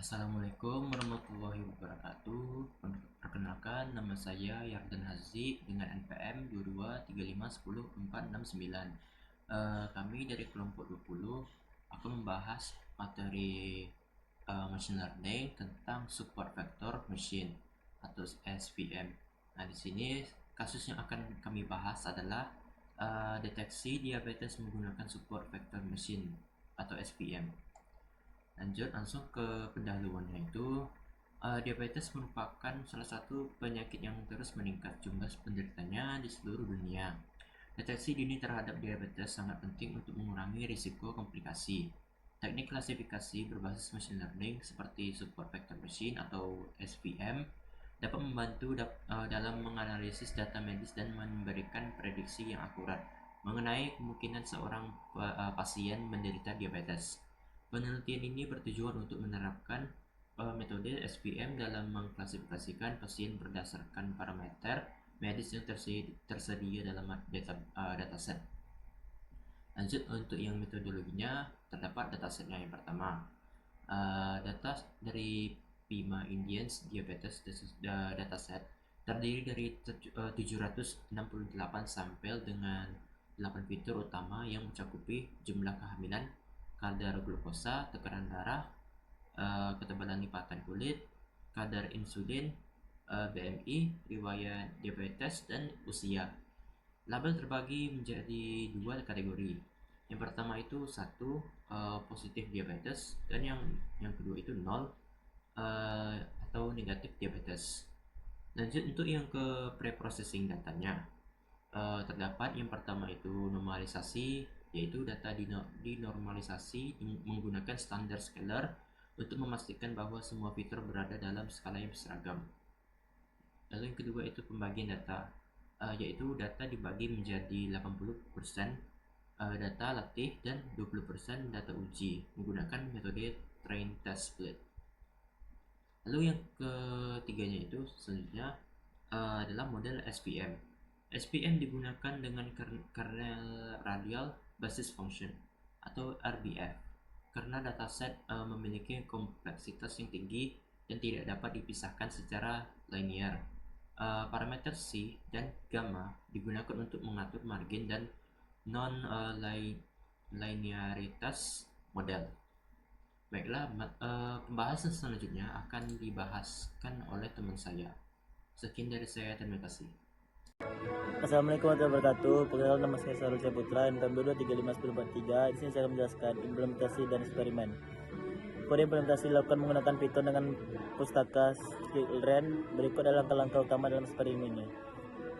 Assalamualaikum warahmatullahi wabarakatuh. Perkenalkan, nama saya Yardan Hazi dengan NPM 2235104469. Kami dari kelompok 20 akan membahas materi machine learning tentang support vector machine atau SVM. Nah, di sini kasus yang akan kami bahas adalah deteksi diabetes menggunakan support vector machine atau SVM. Lanjut langsung ke pendahuluannya itu. Diabetes merupakan salah satu penyakit yang terus meningkat jumlah penderitanya di seluruh dunia. Deteksi dini terhadap diabetes sangat penting untuk mengurangi risiko komplikasi. Teknik klasifikasi berbasis machine learning seperti support vector machine atau SVM dapat membantu dalam menganalisis data medis dan memberikan prediksi yang akurat mengenai kemungkinan seorang pasien menderita diabetes. Penelitian ini bertujuan untuk menerapkan metode SVM dalam mengklasifikasikan pasien berdasarkan parameter medis yang tersedia dalam dataset. Lanjut untuk yang metodologinya, terdapat datasetnya. Yang pertama, data dari PIMA Indians Diabetes dataset terdiri dari 768 sampel dengan 8 fitur utama yang mencakupi jumlah kehamilan, kadar glukosa, tekanan darah, ketebalan lipatan kulit, kadar insulin, BMI, riwayat diabetes, dan usia. Label terbagi menjadi dua kategori. Yang pertama itu satu, positif diabetes, dan yang kedua itu 0, atau negatif diabetes. Lanjut untuk yang ke preprocessing datanya. Terdapat yang pertama itu normalisasi, yaitu data dinormalisasi menggunakan standar scalar untuk memastikan bahwa semua fitur berada dalam skala yang seragam. Lalu yang kedua itu pembagian data, yaitu data dibagi menjadi 80% data latih dan 20% data uji menggunakan metode train test split. Lalu yang ketiganya itu selanjutnya adalah model SPM. SPM digunakan dengan kernel radial basis function atau RBF karena dataset memiliki kompleksitas yang tinggi dan tidak dapat dipisahkan secara linear. Parameter C dan gamma digunakan untuk mengatur margin dan non-linearitas model. Baiklah, pembahasan selanjutnya akan dibahaskan oleh teman saya. Sekian dari saya, terima kasih. Assalamualaikum warahmatullahi wabarakatuh. Perkenalkan, nama saya Sarul Putra, NPM 22351043. Di sini saya akan menjelaskan implementasi dan eksperimen. Kode implementasi dilakukan menggunakan Python dengan pustaka Sklearn. Berikut adalah langkah-langkah utama dalam eksperimen ini.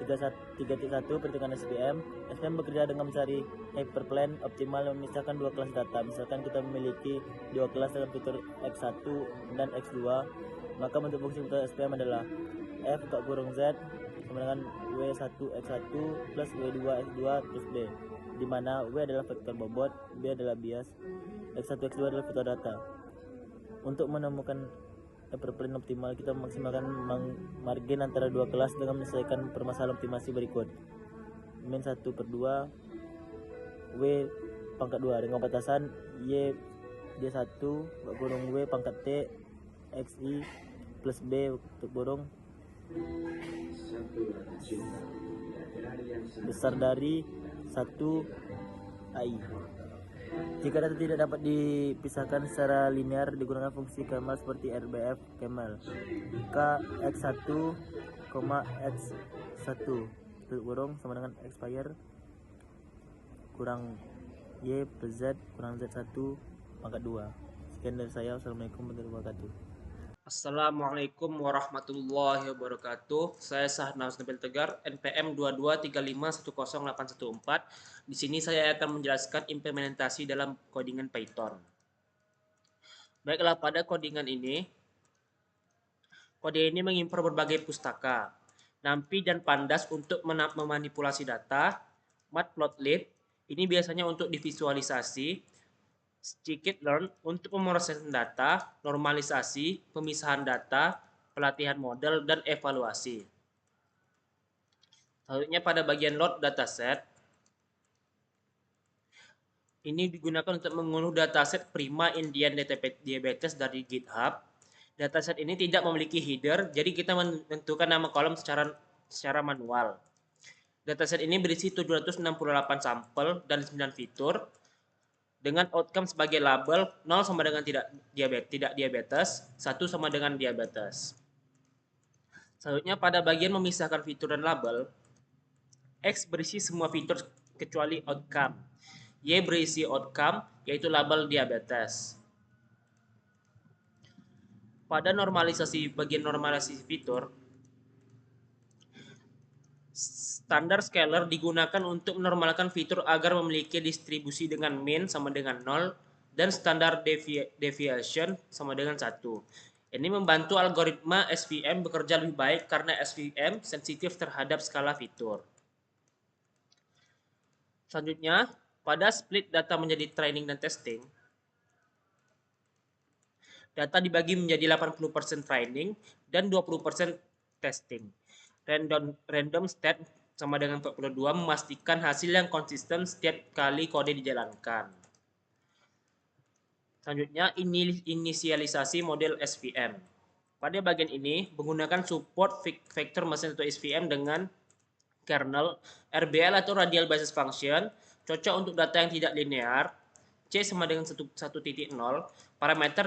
3.1 perhitungan SVM. SVM bekerja dengan mencari hyperplane optimal yang memisahkan dua kelas data. Misalkan kita memiliki dua kelas dengan fitur X1 dan X2, maka bentuk fungsi fitur SVM adalah f z sama dengan W1X1 plus W2X2 plus B, di mana W adalah vektor bobot, B adalah bias, X1 X2 adalah vektor data. Untuk menemukan hyperplane optimal, kita memaksimalkan margin antara dua kelas dengan menyelesaikan permasalahan optimasi berikut. Min 1/2 W pangkat 2 dengan batasan Y D1 W pangkat T XI plus B besar dari 1 AI. Jika data tidak dapat dipisahkan secara linear, digunakan fungsi Kemal seperti RBF Kemal. Jika X1, X1 sama dengan expire kurang Y plus Z kurang Z1 pangkat 2. Sekian dari saya. Wassalamualaikum warahmatullahi wabarakatuh. Assalamualaikum warahmatullahi wabarakatuh. Saya Sahnaz Nabil Tegar, NPM 2235108814. Di sini saya akan menjelaskan implementasi dalam codingan Python. Baiklah, pada codingan ini, kode ini mengimpor berbagai pustaka, NumPy dan Pandas untuk memanipulasi data, Matplotlib ini biasanya untuk divisualisasi, scikit-learn untuk pemrosesan data, normalisasi, pemisahan data, pelatihan model, dan evaluasi. Selanjutnya pada bagian load dataset, ini digunakan untuk mengunduh dataset Prima Indian Diabetes dari GitHub. Dataset ini tidak memiliki header, jadi kita menentukan nama kolom secara manual. Dataset ini berisi 768 sampel dan 9 fitur dengan outcome sebagai label 0 sama dengan tidak diabetes, 1 sama dengan diabetes. Selanjutnya pada bagian memisahkan fitur dan label, X berisi semua fitur kecuali outcome. Y berisi outcome, yaitu label diabetes. Pada bagian normalisasi fitur, standar scaler digunakan untuk menormalkan fitur agar memiliki distribusi dengan mean sama dengan 0 dan standar deviation sama dengan 1. Ini membantu algoritma SVM bekerja lebih baik karena SVM sensitif terhadap skala fitur. Selanjutnya, pada split data menjadi training dan testing, data dibagi menjadi 80% training dan 20% testing. Random state sama dengan 42 memastikan hasil yang konsisten setiap kali kode dijalankan. Selanjutnya, inisialisasi model SVM. Pada bagian ini, menggunakan support vector machine atau SVM dengan kernel, RBL atau radial basis function, cocok untuk data yang tidak linear, C sama dengan 1.0, parameter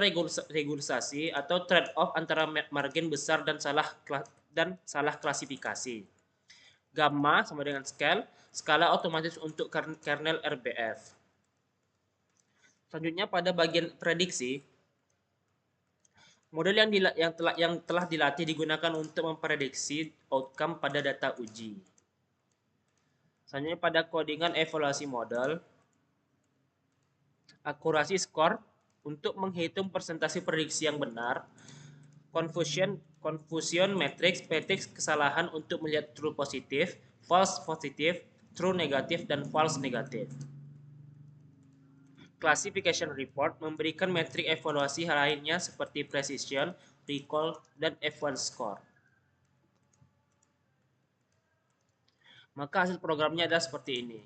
regularisasi atau trade-off antara margin besar dan salah klasifikasi. Gamma sama dengan scale, skala otomatis untuk kernel RBF. Selanjutnya pada bagian prediksi, model yang telah dilatih digunakan untuk memprediksi outcome pada data uji. Selanjutnya pada codingan evaluasi model, akurasi skor untuk menghitung persentase prediksi yang benar, confusion matrix matrix kesalahan untuk melihat true positif, false positif, true negatif, dan false negatif. Classification report memberikan metrik evaluasi lainnya seperti precision, recall, dan F1 score. Maka hasil programnya adalah seperti ini.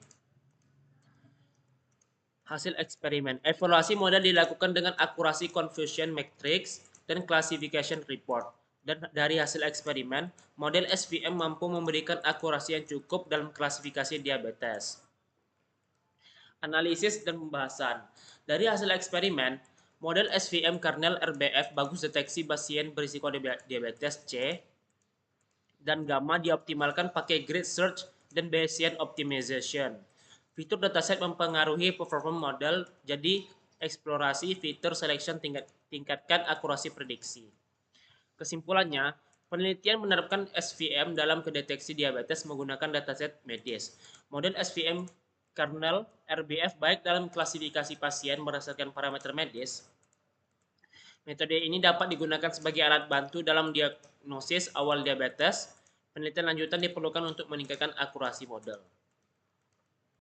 Hasil eksperimen. Evaluasi model dilakukan dengan akurasi confusion matrix dan classification report. Dan dari hasil eksperimen, model SVM mampu memberikan akurasi yang cukup dalam klasifikasi diabetes. Analisis dan pembahasan. Dari hasil eksperimen, model SVM kernel RBF bagus deteksi pasien berisiko diabetes C dan gamma dioptimalkan pakai grid search dan Bayesian optimization. Fitur dataset mempengaruhi performa model, jadi eksplorasi fitur selection tingkatkan akurasi prediksi. Kesimpulannya, penelitian menerapkan SVM dalam kedeteksi diabetes menggunakan dataset medis. Model SVM kernel RBF baik dalam klasifikasi pasien berdasarkan parameter medis. Metode ini dapat digunakan sebagai alat bantu dalam diagnosis awal diabetes. Penelitian lanjutan diperlukan untuk meningkatkan akurasi model.